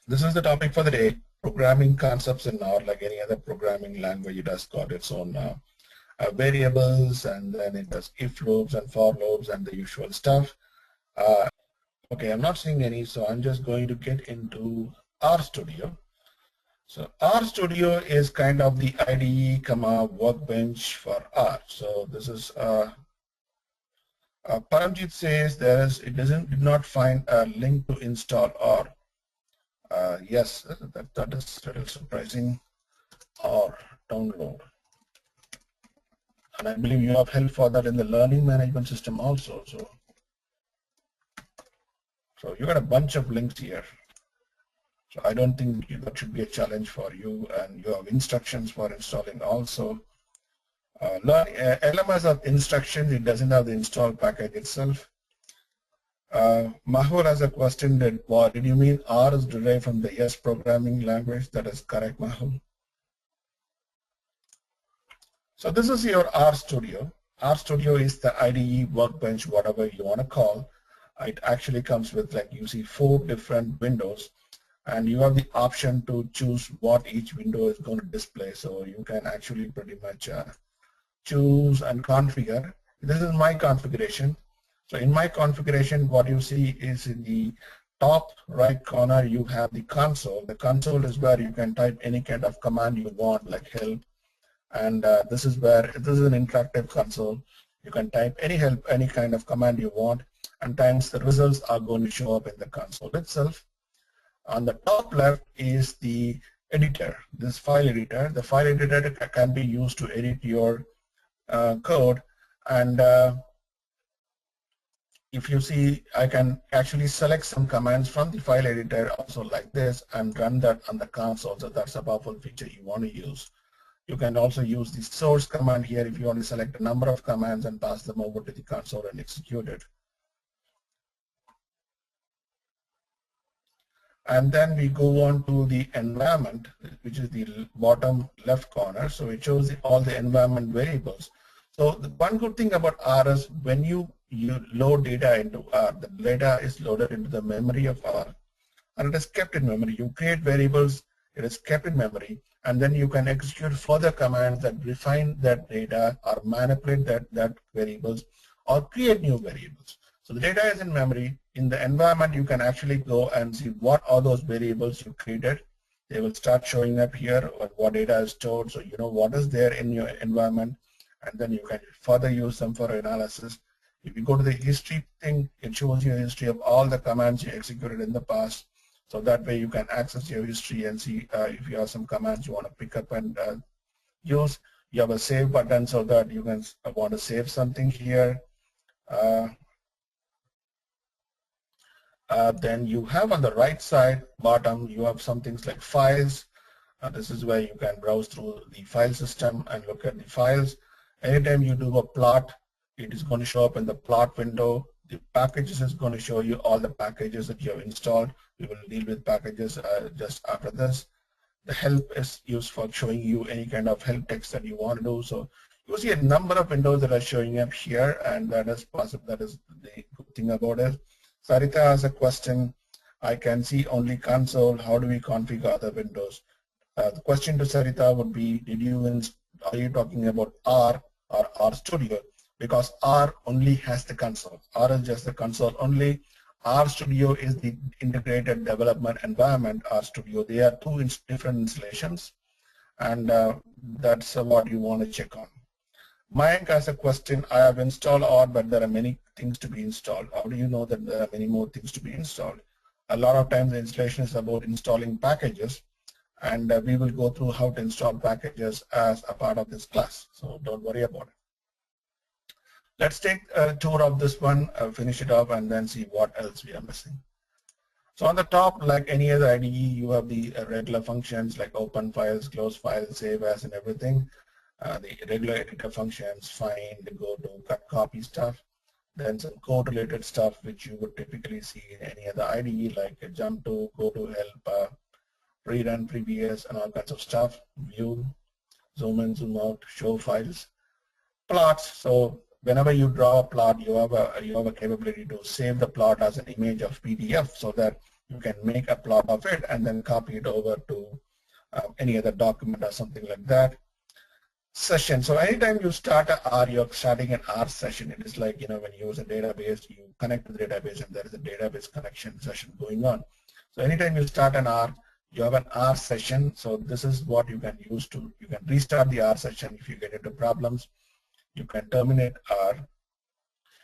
This is the topic for the day. Programming concepts in R, like any other programming language, it has got its own variables, and then it does if loops and for loops and the usual stuff. Okay, I'm not seeing any, so I'm just going to get into RStudio. So RStudio is kind of the IDE, workbench for R. So this is Paramjit says it did not find a link to install R. Yes, that is a little surprising. Or download. And I believe you have help for that in the learning management system also. So you got a bunch of links here. So I don't think that should be a challenge for you, and you have instructions for installing also. LMS have instructions, it doesn't have the install package itself. Mahul has a question that, what did you mean R is derived from the S programming language? That is correct, Mahul. So this is your RStudio. RStudio is the IDE, workbench, whatever you want to call. It actually comes with, like, you see 4 different windows, and you have the option to choose what each window is going to display. So you can actually pretty much choose and configure. This is my configuration. So in my configuration, what you see is in the top right corner, you have the console. The console is where you can type any kind of command you want, like help. And this is an interactive console. You can type any kind of command you want, and times the results are going to show up in the console itself. On the top left is the editor, this file editor. The file editor can be used to edit your code, and if you see, I can actually select some commands from the file editor also like this and run that on the console. So that's a powerful feature you want to use. You can also use the source command here if you want to select a number of commands and pass them over to the console and execute it. And then we go on to the environment, which is the bottom left corner. So it shows all the environment variables. So the one good thing about R is when you load data into R, the data is loaded into the memory of R, and it is kept in memory. You create variables, it is kept in memory, and then you can execute further commands that refine that data or manipulate that variables or create new variables. So the data is in memory. In the environment, you can actually go and see what are those variables you created. They will start showing up here, what data is stored, so you know what is there in your environment, and then you can further use them for analysis. If you go to the history thing, it shows you a history of all the commands you executed in the past. So that way you can access your history and see if you have some commands you want to pick up and use. You have a save button so that you can want to save something here. Then you have on the right side bottom, you have some things like files. This is where you can browse through the file system and look at the files. Anytime you do a plot, it is going to show up in the plot window. The packages is going to show you all the packages that you have installed. We will deal with packages just after this. The help is used for showing you any kind of help text that you want to do. So you see a number of windows that are showing up here, and that is possible. That is the good thing about it. Sarita has a question. I can see only console. How do we configure other windows? The question to Sarita would be, are you talking about R or RStudio? Because R only has the console. R is just the console only. RStudio is the integrated development environment, RStudio. They are 2 different installations, and that's what you want to check on. Mayank has a question. I have installed R, but there are many things to be installed. How do you know that there are many more things to be installed? A lot of times the installation is about installing packages, and we will go through how to install packages as a part of this class. So don't worry about it. Let's take a tour of this one, finish it up, and then see what else we are missing. So on the top, like any other IDE, you have the regular functions like open files, close files, save as, and everything. The regular editor functions, find, go to, cut, copy stuff. Then some code-related stuff which you would typically see in any other IDE, like a jump to, go to, help, rerun, previous, and all kinds of stuff. View, zoom in, zoom out, show files. Plots. So whenever you draw a plot, you have a capability to save the plot as an image of PDF, so that you can make a plot of it and then copy it over to any other document or something like that. Session. So anytime you start a R, you're starting an R session. It is like, when you use a database, you connect to the database and there is a database connection session going on. So anytime you start an R, you have an R session. So this is what you can use to, you can restart the R session if you get into problems. You can terminate R.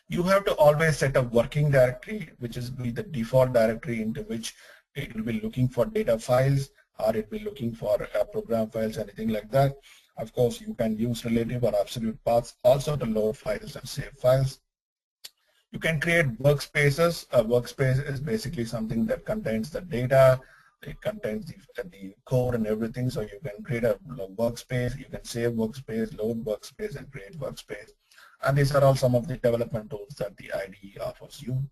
You have to always set a working directory, which is be the default directory into which it will be looking for data files, or it will be looking for program files, anything like that. Of course, you can use relative or absolute paths also to load files and save files. You can create workspaces. A workspace is basically something that contains the data, it contains the code and everything. So you can create a workspace, you can save workspace, load workspace, and create workspace. And these are all some of the development tools that the IDE offers you.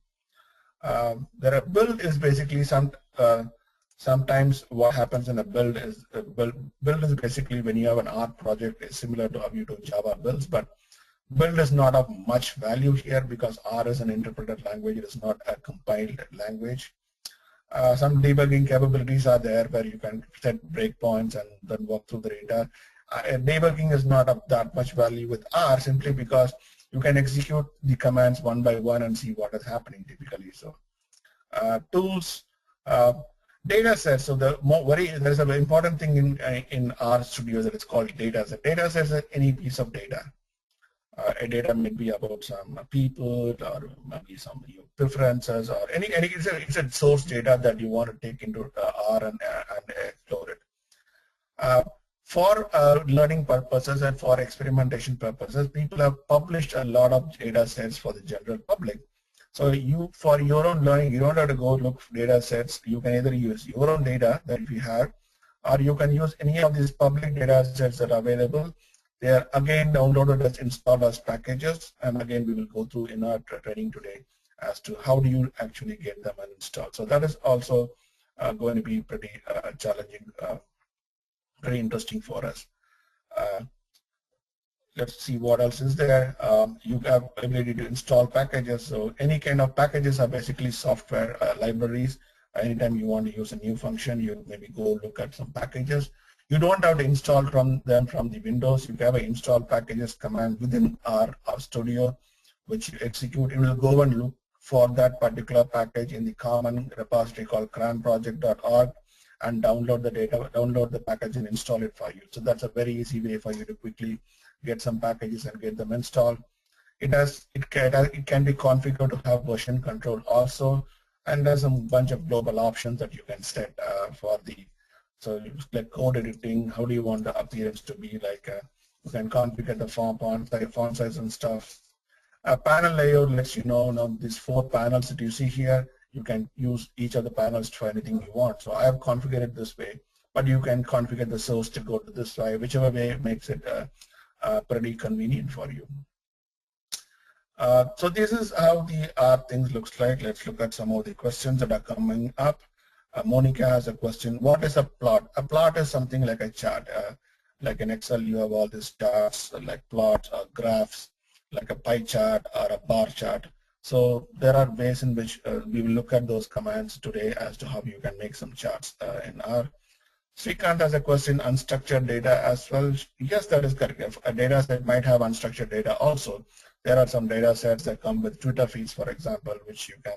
Build is basically sometimes what happens in a build is build is basically when you have an R project is similar to how you do Java builds, but build is not of much value here because R is an interpreted language. It is not a compiled language. Some debugging capabilities are there where you can set breakpoints and then walk through the data. Debugging is not of that much value with R simply because you can execute the commands one by one and see what is happening typically. So tools, data sets. So there's an important thing in R Studio that it's called data set. Data sets is any piece of data. A data may be about some people or maybe some preferences or any it's a source data that you want to take into R and explore it. For learning purposes and for experimentation purposes, people have published a lot of data sets for the general public. So for your own learning, you don't have to go look for data sets. You can either use your own data that you have, or you can use any of these public data sets that are available. They are again downloaded as installed as packages, and again we will go through in our training today as to how do you actually get them installed. So that is also going to be pretty challenging, very interesting for us. Let's see what else is there. You have ability to install packages. So any kind of packages are basically software libraries. Anytime you want to use a new function, you maybe go look at some packages. You don't have to install them from the Windows. You have an install packages command within our Studio, which you execute. It will go and look for that particular package in the common repository called cranproject.org and download the data, download the package and install it for you. So that's a very easy way for you to quickly get some packages and get them installed. It can be configured to have version control also, and there's a bunch of global options that you can set for the. So like code editing, how do you want the appearance to be like? You can configure the font size and stuff. Panel layout lets you know now these 4 panels that you see here. You can use each of the panels for anything you want. So I have configured it this way, but you can configure the source to go to this way, whichever way makes it pretty convenient for you. So this is how the R things looks like. Let's look at some of the questions that are coming up. Monica has a question. What is a plot? A plot is something like a chart. Like in Excel, you have all these charts like plots or graphs, like a pie chart or a bar chart. So there are ways in which we will look at those commands today as to how you can make some charts in R. Srikanth has a question, unstructured data as well. Yes, that is correct. If a data set might have unstructured data also. There are some data sets that come with Twitter feeds, for example, which you can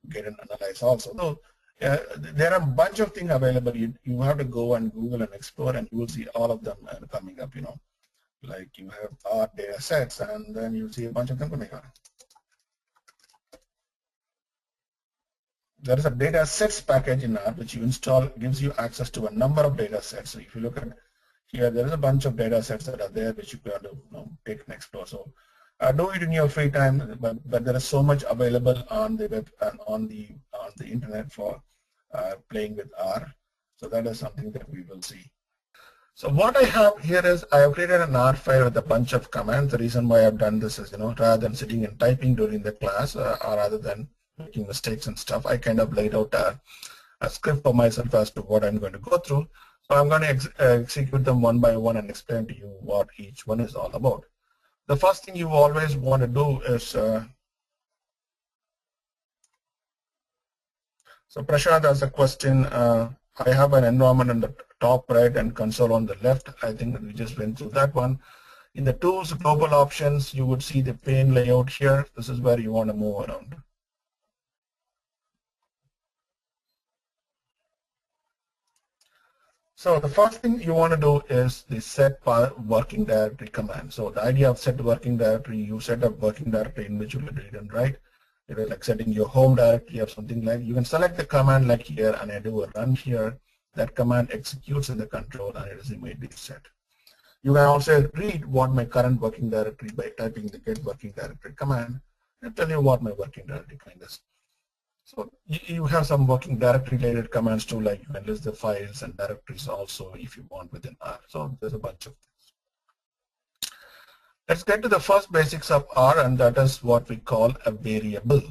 get and analyze also. So there are a bunch of things available. You have to go and Google and explore, and you will see all of them coming up. Like you have R data sets, and then you see a bunch of them coming up. There is a data sets package in R which you install, gives you access to a number of data sets. So if you look at here, there is a bunch of data sets that are there which you can take and explore. So do it in your free time, but there is so much available on the web and on the internet for playing with R. So that is something that we will see. So what I have here is I have created an R file with a bunch of commands. The reason why I've done this is, rather than sitting and typing during the class or rather than making mistakes and stuff, I kind of laid out a script for myself as to what I'm going to go through. So I'm going to execute them one by one and explain to you what each one is all about. The first thing you always want to do is So Prashant has a question. I have an environment on the top right and console on the left. I think we just went through that one. In the tools global options, you would see the pane layout here. This is where you want to move around. So the first thing you want to do is the set working directory command. So the idea of set working directory, you set up working directory in which you will read and write. It is like setting your home directory or something like. You can select the command like here, and I do a run here. That command executes in the control, and it is immediately set. You can also read what my current working directory by typing the get working directory command and tell you what my working directory kind is. So you have some working directory related commands too, like you can list the files and directories also if you want within R. So there's a bunch of things. Let's get to the first basics of R, and that is what we call a variable.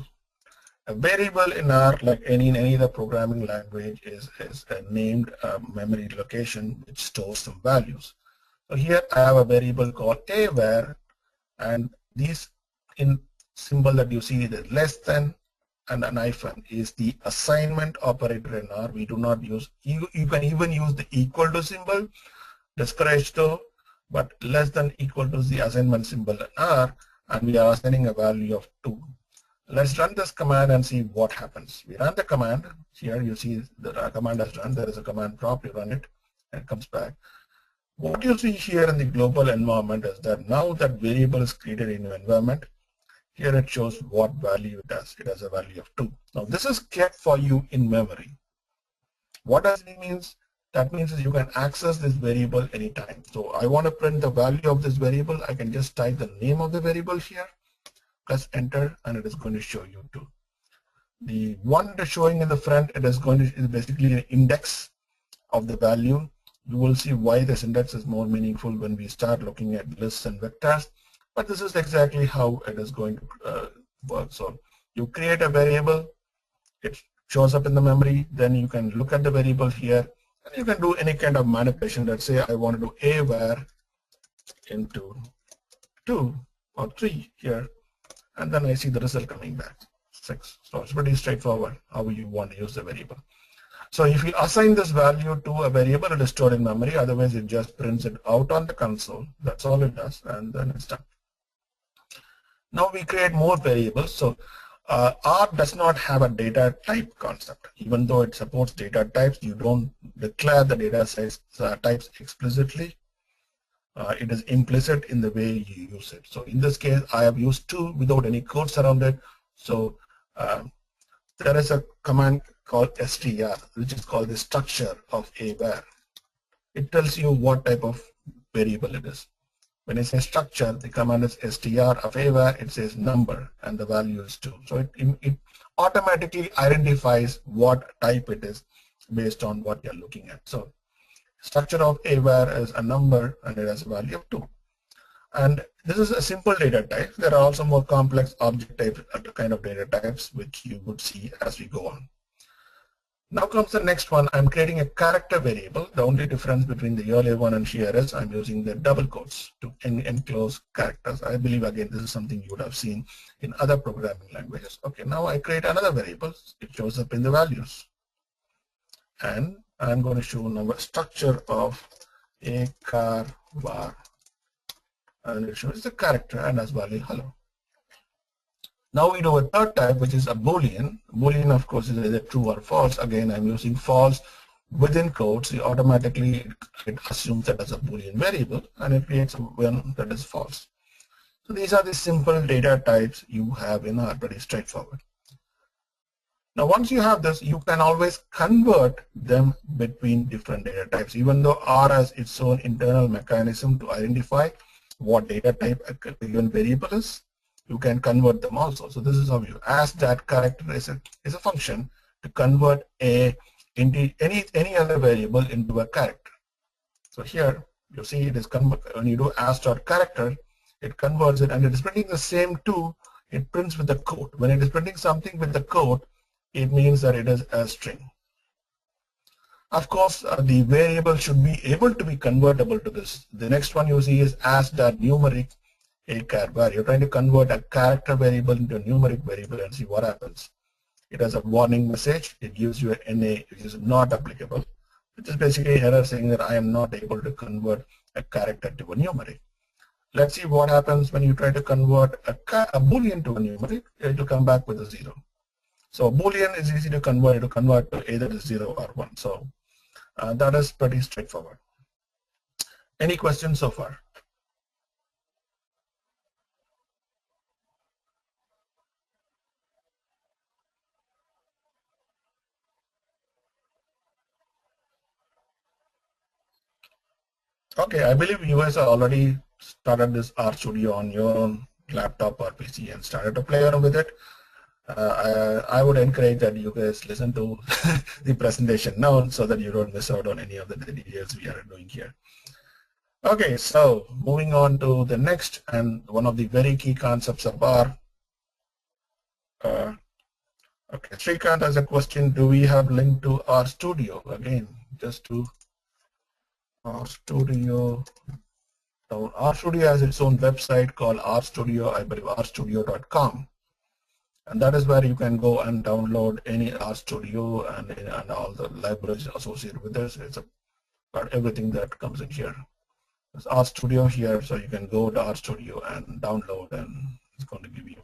A variable in R, like in any other programming language, is a named memory location which stores some values. So here I have a variable called a_var, and these in symbol that you see, the less than and an hyphen is the assignment operator in R. We do not use, you can even use the equal to symbol, discouraged to, but less than equal to is the assignment symbol in R, and we are assigning a value of 2. Let's run this command and see what happens. We run the command. Here you see the command has run. There is a command prompt. You run it and it comes back. What you see here in the global environment is that now that variable is created in your environment, here it shows what value it has. It has a value of 2. Now this is kept for you in memory. What does it mean? That means that you can access this variable anytime. So I want to print the value of this variable. I can just type the name of the variable here, press enter, and it is going to show you 2. The one that is showing in the front, it is basically an index of the value. You will see why this index is more meaningful when we start looking at lists and vectors. But this is exactly how it is going to work. So you create a variable, it shows up in the memory, then you can look at the variable here, and you can do any kind of manipulation. Let's say I want to do a_var into 2 or 3 here, and then I see the result coming back, 6. So it's pretty straightforward how you want to use the variable. So if you assign this value to a variable, it is stored in memory. Otherwise, it just prints it out on the console. That's all it does, and then it's done. Now we create more variables. So R does not have a data type concept. Even though it supports data types, you don't declare the data types explicitly. It is implicit in the way you use it. So in this case, I have used 2 without any quotes around it. So there is a command called str, which is called the structure of a_var. It tells you what type of variable it is. When it says structure, the command is str of a_var, it says number, and the value is 2. So it automatically identifies what type it is based on what you're looking at. So structure of a_var is a number, and it has a value of 2. And this is a simple data type. There are also more complex object types, kind of data types, which you would see as we go on. Now comes the next one. I'm creating a character variable. The only difference between the earlier one and here is I'm using the double quotes to enclose characters. I believe, again, this is something you would have seen in other programming languages. Okay, now I create another variable. It shows up in the values. And I'm going to show now a structure of a car var. And it shows the character and as value hello. Now we do a third type, which is a Boolean. Boolean, of course, is either true or false. Again, I'm using false within quotes. So automatically it assumes that as a Boolean variable, and it creates one that is false. So these are the simple data types you have in R, pretty straightforward. Now once you have this, you can always convert them between different data types. Even though R has its own internal mechanism to identify what data type a given variable is, you can convert them also. So this is how you ask that character is a function to convert into any other variable into a character. So here you see it is when you do ask.character, it converts it, and it is printing the same 2. It prints with the quote. When it is printing something with the quote, it means that it is a string. Of course, the variable should be able to be convertible to this. The next one you see is ask.numeric a char var. You're trying to convert a character variable into a numeric variable and see what happens. it has a warning message. It gives you an NA, which is not applicable, which is basically an error saying that I am not able to convert a character to a numeric. Let's see what happens when you try to convert a Boolean to a numeric. It will come back with a 0. So Boolean is easy to convert. It will convert to either 0 or 1. So that is pretty straightforward. Any questions so far? Okay, I believe you guys are already started this RStudio on your own laptop or PC and started to play around with it. I would encourage that you guys listen to the presentation now so that you don't miss out on any of the details we are doing here. Okay, so moving on to the next and one of the very key concepts of R. Okay, Srikanth has a question, do we have link to RStudio? Again, just to RStudio. So RStudio has its own website called RStudio, I believe rstudio.com. And that is where you can go and download any RStudio and all the libraries associated with this. It's about everything that comes in here. There's RStudio here, so you can go to RStudio and download, and it's going to give you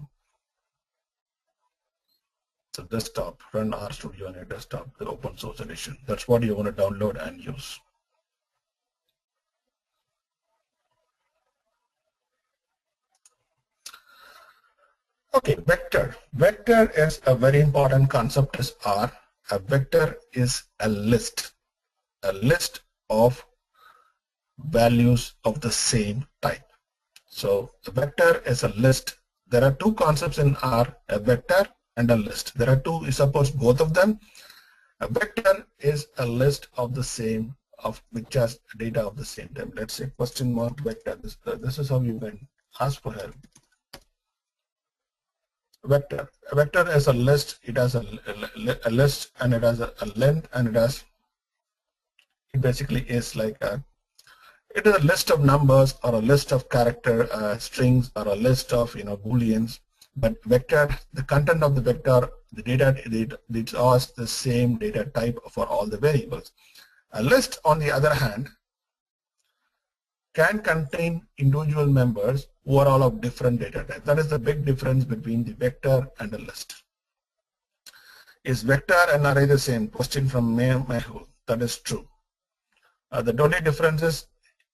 the desktop, run RStudio on your desktop, the open source edition. That's what you want to download and use. Okay, vector. Vector is a very important concept as R. A vector is a list of values of the same type. So a vector is a list. There are two concepts in R, a vector and a list. There are two, suppose both of them. A vector is a list of the same, which has data of the same type. Let's say question mark vector. This is how you can ask for help. Vector. A vector is a list. It has a list, and it has a length, and it basically is like it is a list of numbers or a list of character strings or a list of booleans. But vector, the content of the vector, the data, it's all the same data type for all the variables. A list, on the other hand, can contain individual members who are all of different data types. That is the big difference between the vector and a list. Is vector and array the same? Question from Mehul. That is true. The only difference is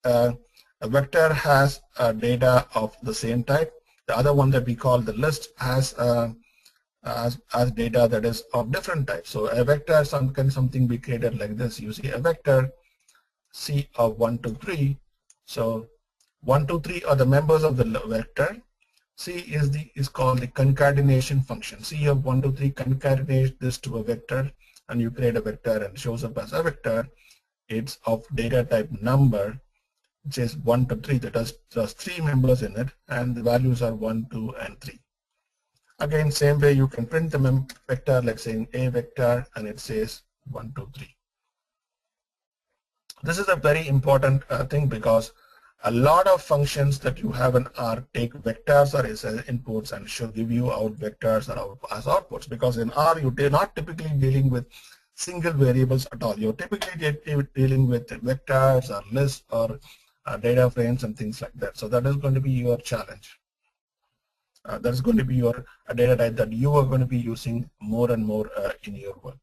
a vector has data of the same type. The other one that we call the list has data that is of different types. So a vector can something be created like this. You see a vector C of 1, 2, 3. So 1, 2, 3 are the members of the vector. C is called the concatenation function. C of 1, 2, 3 concatenates this to a vector, and you create a vector and shows up as a vector. It's of data type number, which is 1 to 3. That has 3 members in it, and the values are 1, 2, and 3. Again, same way you can print the vector like saying a vector, and it says 1, 2, 3. This is a very important thing because a lot of functions that you have in R take vectors or as inputs and should give you out vectors or as outputs, because in R you're not typically dealing with single variables at all. You're typically dealing with vectors or lists or data frames and things like that. So that is going to be your challenge. That is going to be your data type that you are going to be using more and more in your work.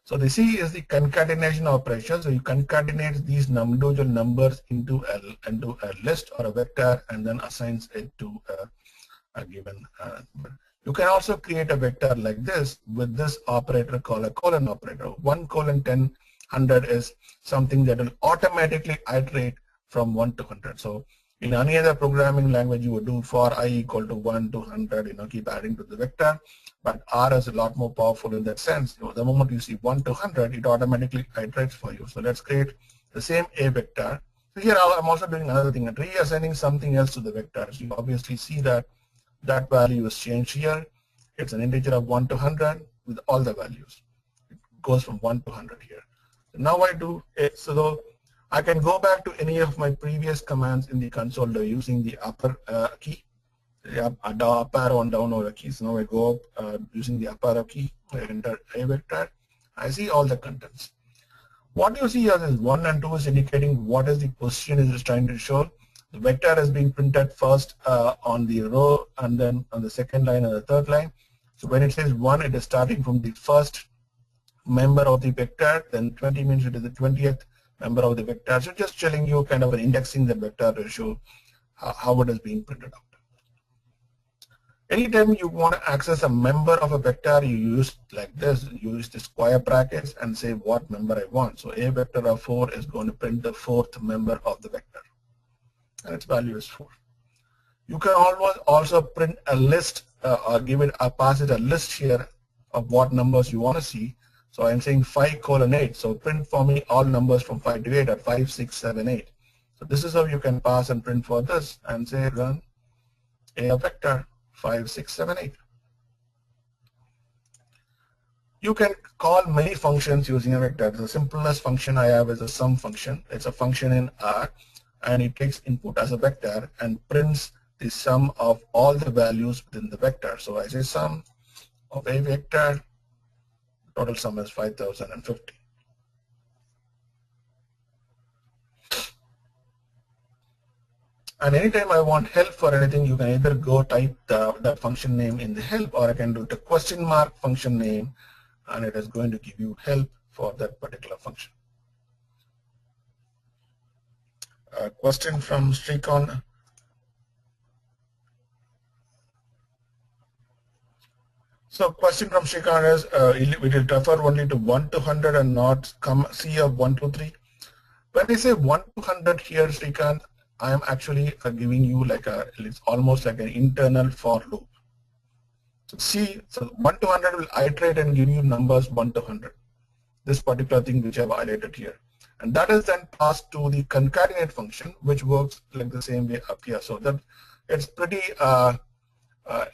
So the C is the concatenation operation. So you concatenate these individual numbers into a list or a vector and then assigns it to a given. You can also create a vector like this with this operator called a colon operator. 1 colon 10 100 is something that will automatically iterate from 1 to 100. So in any other programming language, you would do for I equal to 1 to 100, keep adding to the vector. But R is a lot more powerful in that sense. The moment you see 1 to 100, it automatically iterates for you. So let's create the same A vector. So here I'm also doing another thing, and reassigning something else to the vectors. You obviously see that that value is changed here. It's an integer of 1 to 100 with all the values. It goes from 1 to 100 here. So now I do it so I can go back to any of my previous commands in the console using the upper key the up arrow and down arrow keys. Now I go up using the up arrow key, I enter a vector, I see all the contents. What you see here is 1 and 2 is indicating what is the position it is trying to show. The vector is being printed first on the row and then on the second line and the third line. So when it says 1, it is starting from the first member of the vector, then 20 means it is the 20th member of the vector. So just telling you kind of an indexing the vector to show how it is being printed out. Anytime you want to access a member of a vector, you use like this, use the square brackets and say what member I want. So a vector of 4 is going to print the 4th member of the vector, and its value is 4. You can always also print a list or give it a pass it a list here of what numbers you want to see. So I'm saying 5:8. So print for me all numbers from 5 to 8 or 5, 6, 7, 8. So this is how you can pass and print for this and say run a vector 5, 6, 7, 8. You can call many functions using a vector. The simplest function I have is a sum function. It's a function in R, and it takes input as a vector and prints the sum of all the values within the vector. So I say sum of a vector, total sum is 5050. And anytime I want help for anything, you can either go type the function name in the help, or I can do the question mark function name, and it is going to give you help for that particular function. A question from Srikon. So question from Srikon is, we will refer only to 1 to 100 and not C of 1 to 3. When I say 1 to 100 here, Srikant, I am actually giving you like it's almost like an internal for loop. So see, so 1 to 100 will iterate and give you numbers 1 to 100. This particular thing which I have highlighted here. And that is then passed to the concatenate function, which works like the same way up here. So that it's pretty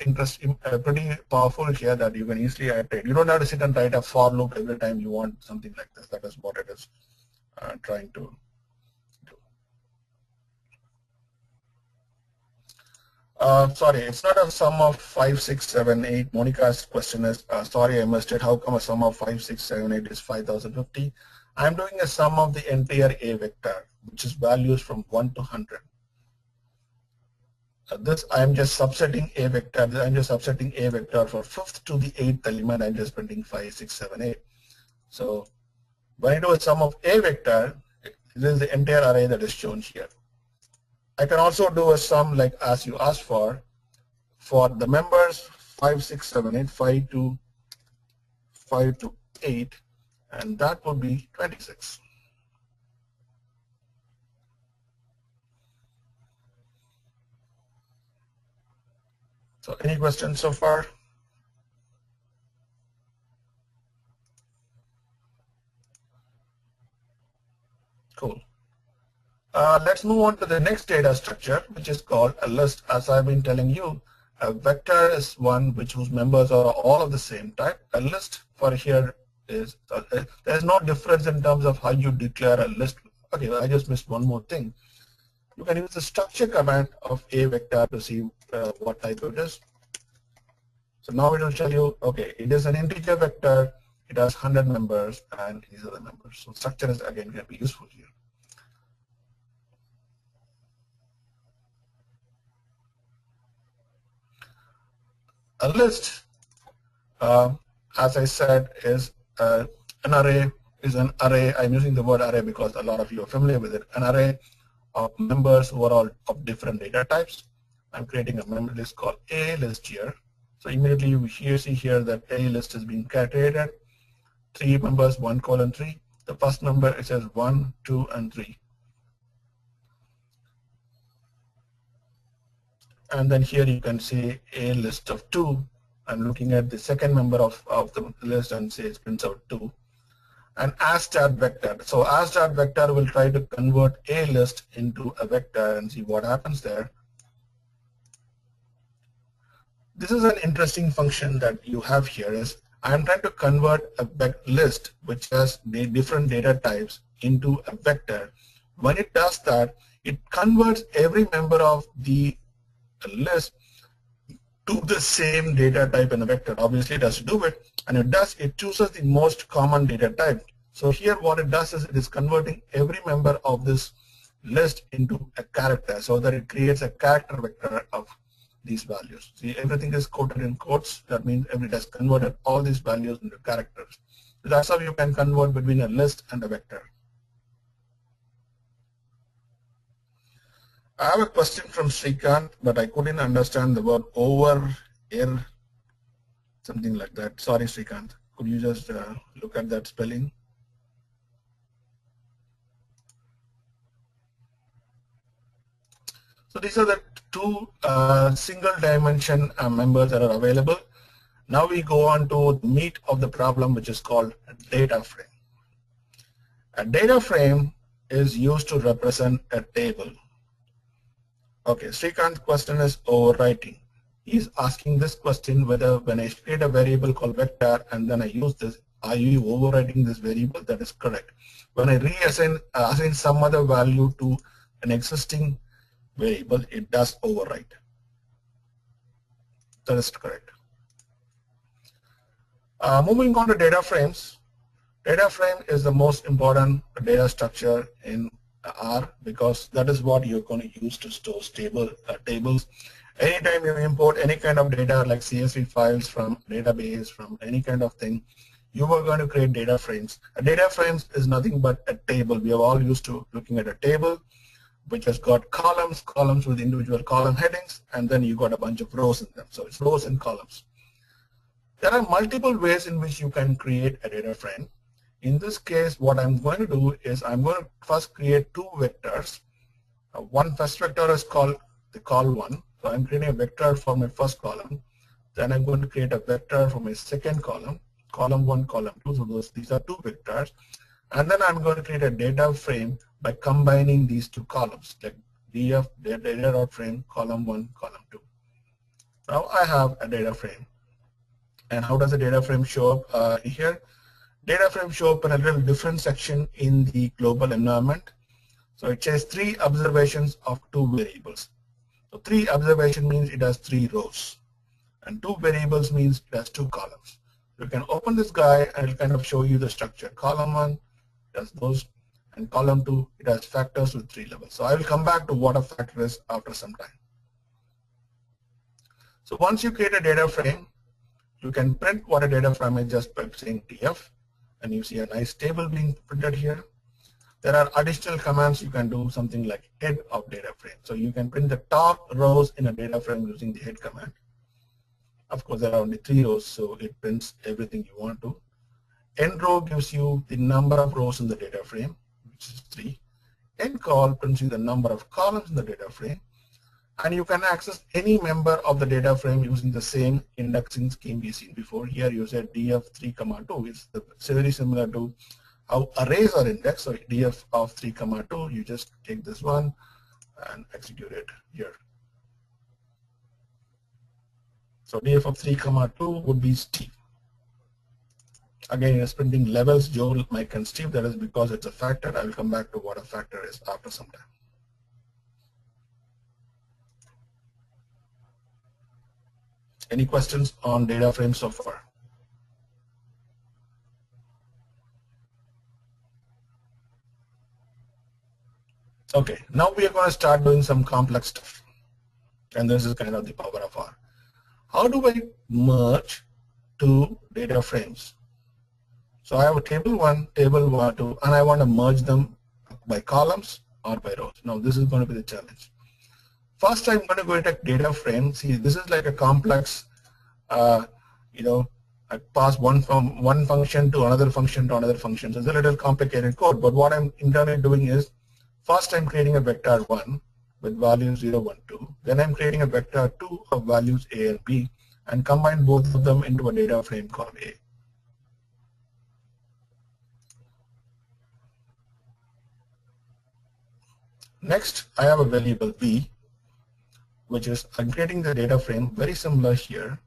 interesting, pretty powerful here that you can easily iterate. You don't have to sit and write a for loop every time you want something like this. That is what it is trying to do. Sorry, it's not a sum of 5, 6, 7, 8. Monica's question is, sorry, I missed it. How come a sum of 5, 6, 7, 8 is 5050? I'm doing a sum of the entire A vector, which is values from 1 to 100. This I'm just subsetting A vector. I'm just subsetting A vector for 5th to the 8th element. I'm just printing 5, 6, 7, 8. So when I do a sum of A vector, this is the entire array that is shown here. I can also do a sum like as you asked for the members 5, 6, 7, 8, 5 to 8, and that would be 26. So any questions so far? Cool. Let's move on to the next data structure, which is called a list. As I've been telling you, a vector is one whose members are all of the same type. A list for here is, there's no difference in terms of how you declare a list. Okay, I just missed one more thing. You can use the structure command of a vector to see what type it is. So now it will tell you, okay, it is an integer vector, it has 100 members, and these are the members. So structure is again going to be useful here. A list, as I said, is an array. I'm using the word array because a lot of you are familiar with it. An array of members who are all of different data types. I'm creating a member list called A list here. So immediately you see here that A list is being created. 3 members, 1:3. The first number, it says 1, 2, and 3. And then here you can see a list of 2. I'm looking at the second member of the list and say it prints out 2. And as start vector. So as start vector will try to convert a list into a vector and see what happens there. This is an interesting function that you have here is I'm trying to convert a list which has the different data types into a vector. When it does that, it converts every member of the list do the same data type in a vector. Obviously it has to do it, and it chooses the most common data type. So here what it does is it is converting every member of this list into a character, so that it creates a character vector of these values. See, everything is quoted in quotes. That means it has converted all these values into characters. So that's how you can convert between a list and a vector. I have a question from Srikanth, but I couldn't understand the word over, something like that. Sorry, Srikanth. Could you just look at that spelling? So these are the two single dimension members that are available. Now we go on to the meat of the problem, which is called a data frame. A data frame is used to represent a table. Okay, Srikanth's question is overwriting. He's asking this question whether when I create a variable called vector and then I use this, are you overwriting this variable? That is correct. When I assign some other value to an existing variable, it does overwrite. That is correct. Moving on to data frames. Data frame is the most important data structure in R, because that is what you're going to use to store tables. Anytime you import any kind of data like CSV files from database, from any kind of thing, you are going to create data frames. A data frame is nothing but a table. We are all used to looking at a table which has got columns with individual column headings, and then you got a bunch of rows in them. So it's rows and columns. There are multiple ways in which you can create a data frame. In this case, what I'm going to do is I'm going to first create two vectors. One first vector is called the col1. So I'm creating a vector for my first column. Then I'm going to create a vector for my second column, column 1, column 2. So these are two vectors. And then I'm going to create a data frame by combining these two columns, like df data.frame column 1, column 2. Now I have a data frame. And how does the data frame show up here? Data frame show up in a little different section in the global environment. So it says 3 observations of 2 variables. So 3 observation means it has 3 rows, and 2 variables means it has 2 columns. You can open this guy and it'll kind of show you the structure. Column 1 does those, and column 2 it has factors with 3 levels. So I will come back to what a factor is after some time. So once you create a data frame, you can print what a data frame is just by saying df, and you see a nice table being printed here. There are additional commands you can do, something like head of data frame. So you can print the top rows in a data frame using the head command. Of course, there are only 3 rows, so it prints everything you want to. End row gives you the number of rows in the data frame, which is 3. End col prints you the number of columns in the data frame. And you can access any member of the data frame using the same indexing scheme we've seen before. Here you said df3, 2. It's very similar to how arrays are indexed. So df of 3, 2, you just take this one and execute it here. So df of 3, 2 would be Steve. Again, it's printing levels, Joel, Mike, and Steve. That is because it's a factor. I will come back to what a factor is after some time. Any questions on data frame so far? Okay, now we are going to start doing some complex stuff. And this is kind of the power of R. How do I merge 2 data frames? So I have a table 1, table 2, and I want to merge them by columns or by rows. Now this is going to be the challenge. First, I'm going to go into data frame. See, this is like a complex, I pass one function to another function to another function. So it's a little complicated code, but what I'm internally doing is, first I'm creating a vector 1 with values 0, 1, 2. Then I'm creating a vector 2 of values A and B, and combine both of them into a data frame called A. Next, I have a variable B, which is I'm creating the data frame very similar here,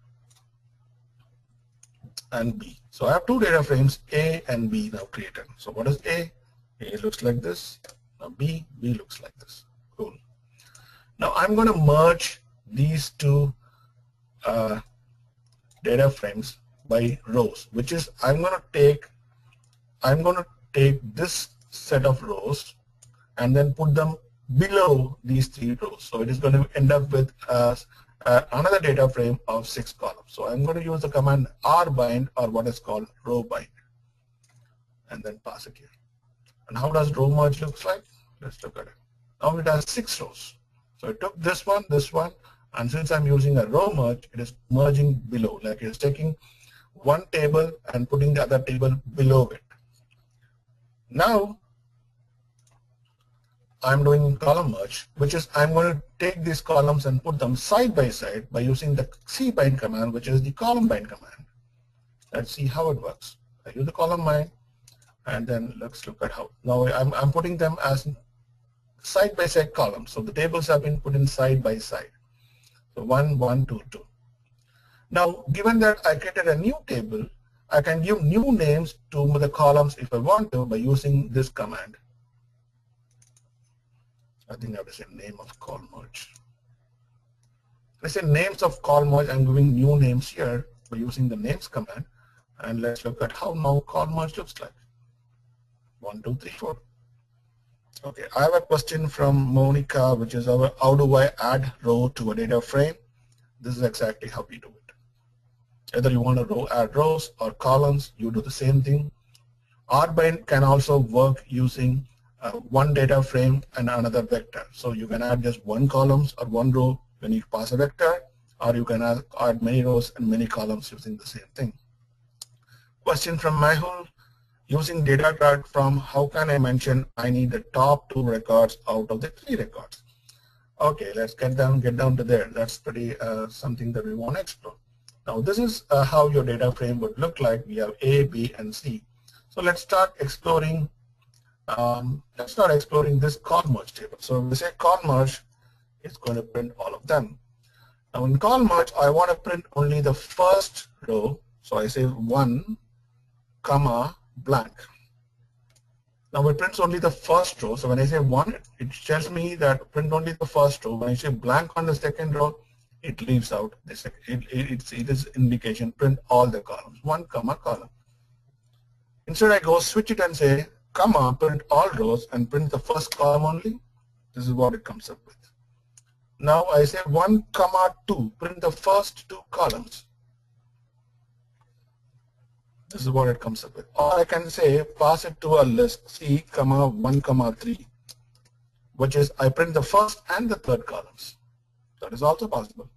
and B. So I have 2 data frames, A and B, now created. So what is A? A looks like this. Now B looks like this. Cool. Now I'm going to merge these 2 data frames by rows, which is I'm going to take this set of rows and then put them below these 3 rows. So it is going to end up with another data frame of 6 columns. So I'm going to use the command rbind, or what is called row bind, and then pass it here. And how does row merge looks like? Let's look at it. Now it has 6 rows. So I took this one, and since I'm using a row merge, it is merging below, like it's taking one table and putting the other table below it. Now I'm doing column merge, which is I'm going to take these columns and put them side by side by using the cbind command, which is the column bind command. Let's see how it works. I use the column bind, and then let's look at how. Now I'm putting them as side by side columns. So the tables have been put in side by side. So 1, 1, 2, 2. Now, given that I created a new table, I can give new names to the columns if I want to by using this command. I think I have to say name of col merge. I say names of col merge. I'm giving new names here by using the names command. And let's look at how now col merge looks like. 1, 2, 3, 4. Okay, I have a question from Monica, which is how do I add row to a data frame? This is exactly how we do it. Either you want to add rows or columns, you do the same thing. rbind can also work using one data frame and another vector. So you can add just one columns or one row when you pass a vector, or you can add many rows and many columns using the same thing. Question from Mahul. Using data card from, how can I mention I need the top 2 records out of the 3 records? Okay, let's get down to there. That's pretty something that we want to explore. Now this is how your data frame would look like. We have A, B, and C. So let's start exploring. This col merge table. So when we say col merge, it's going to print all of them. Now in col merge, I want to print only the first row. So I say 1, comma, blank. Now it prints only the first row. So when I say 1, it tells me that print only the first row. When I say blank on the second row, it leaves out the second. It is indication print all the columns. 1, comma, column. Instead I go switch it and say comma, print all rows and print the first column only. This is what it comes up with. Now I say 1, comma, 2, print the first 2 columns. This is what it comes up with. Or I can say pass it to a list C, comma, 1, comma, 3, which is I print the first and the third columns. That is also possible.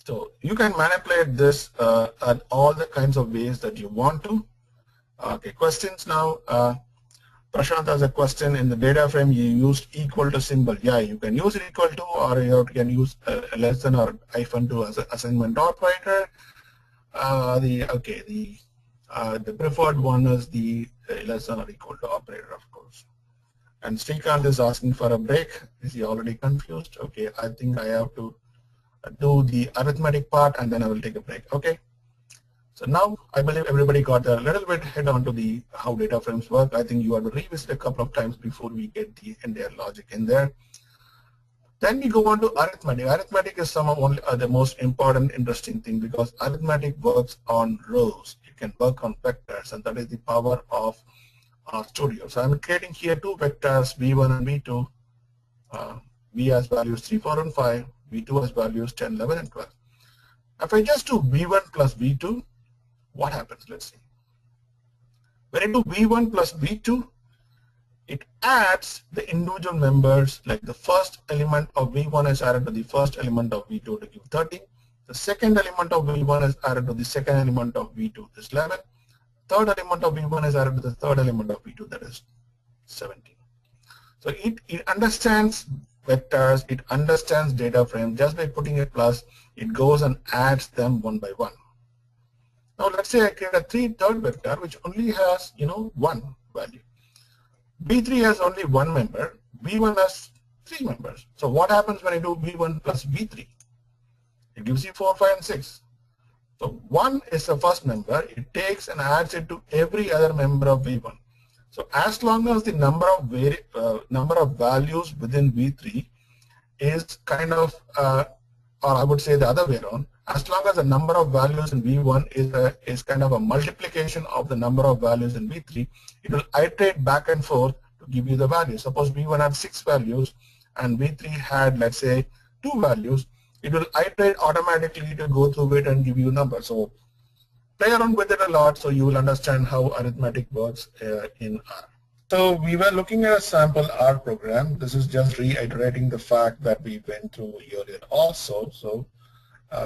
So you can manipulate this at all the kinds of ways that you want to. Okay, questions now. Prashant has a question. In the data frame, you used equal to symbol. Yeah, you can use equal to, or you can use less than or -2 as an assignment operator. The preferred one is the less than or equal to operator, of course. And Srikanth is asking for a break. Is he already confused? Okay, I think I have to do the arithmetic part and then I will take a break. Okay. So now I believe everybody got a little bit head on to the how data frames work. I think you have to revisit a couple of times before we get the entire logic in there. Then we go on to arithmetic. Arithmetic is some of only the most important interesting thing because arithmetic works on rows. It can work on vectors, and that is the power of Studio. So I'm creating here 2 vectors, v1 and v2. V has values 3, 4, and 5. V2 has values 10, 11, and 12. If I just do v1 plus v2, what happens? Let's see. When I do v1 plus v2, it adds the individual members, like the first element of v1 is added to the first element of v2 to give 13. The second element of v1 is added to the second element of v2, is 11. Third element of v1 is added to the third element of v2, that is 17. So it understands vectors, it understands data frames. Just by putting a plus, it goes and adds them one by one. Now let's say I create a third vector which only has 1 value. V3 has only 1 member, V1 has 3 members. So what happens when I do V1 plus V3? It gives you 4, 5, and 6. So 1 is the first member, it takes and adds it to every other member of V1. So as long as the number of values within V3 is kind of, or I would say the other way around, as long as the number of values in V1 is kind of a multiplication of the number of values in V3, it will iterate back and forth to give you the value. Suppose V1 had 6 values and V3 had, let's say, 2 values, it will iterate automatically to go through it and give you a number. So play around with it a lot so you will understand how arithmetic works in R. So we were looking at a sample R program. This is just reiterating the fact that we went through earlier also. So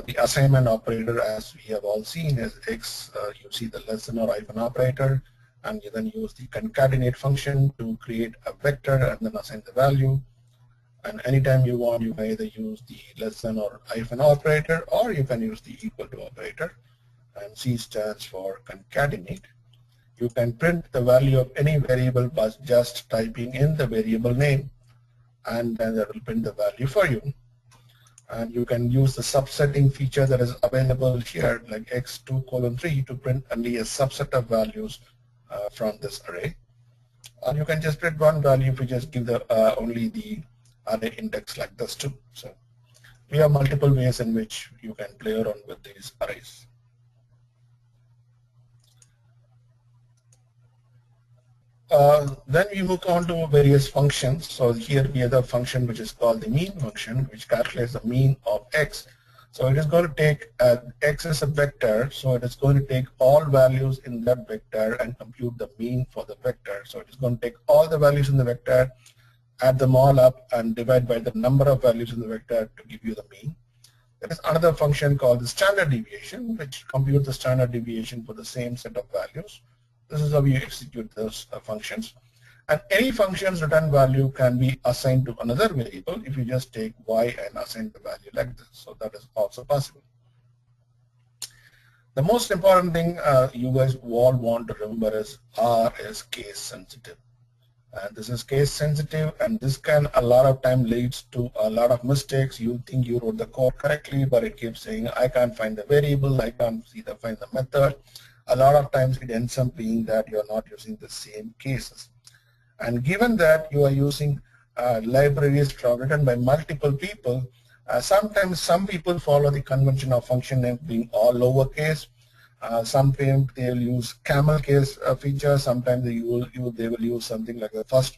the assignment operator, as we have all seen, is X. You see the less than or hyphen operator, and you then use the concatenate function to create a vector and then assign the value. And anytime you want, you can either use the less than or hyphen operator, or you can use the equal to operator. And C stands for concatenate. You can print the value of any variable by just typing in the variable name, and then that will print the value for you. And you can use the subsetting feature that is available here, like x2:3, to print only a subset of values from this array. And you can just print one value if you just give the only the array index like this too. So we have multiple ways in which you can play around with these arrays. Then we move on to various functions. So here we have the function which is called the mean function, which calculates the mean of x. So it is going to take x as a vector, so it is going to take all values in that vector and compute the mean for the vector. So it is going to take all the values in the vector, add them all up, and divide by the number of values in the vector to give you the mean. There is another function called the standard deviation, which computes the standard deviation for the same set of values. This is how you execute those functions. And any function's return value can be assigned to another variable if you just take y and assign the value like this. So that is also possible. The most important thing you guys all want to remember is R is case sensitive. And this is case sensitive, and this can a lot of time leads to a lot of mistakes. You think you wrote the code correctly, but it keeps saying I can't find the variable, I can't find the method. A lot of times it ends up being that you're not using the same cases. And given that you are using libraries written by multiple people, sometimes some people follow the convention of function name being all lowercase. Sometimes they'll use camel case feature. Sometimes they will use something like the first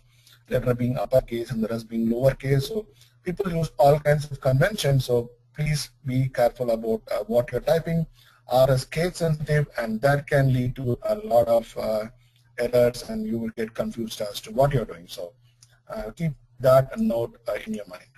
letter being uppercase and the rest being lowercase. So people use all kinds of conventions. So please be careful about what you're typing. R is case sensitive, and that can lead to a lot of errors, and you will get confused as to what you're doing. So keep that a note in your mind.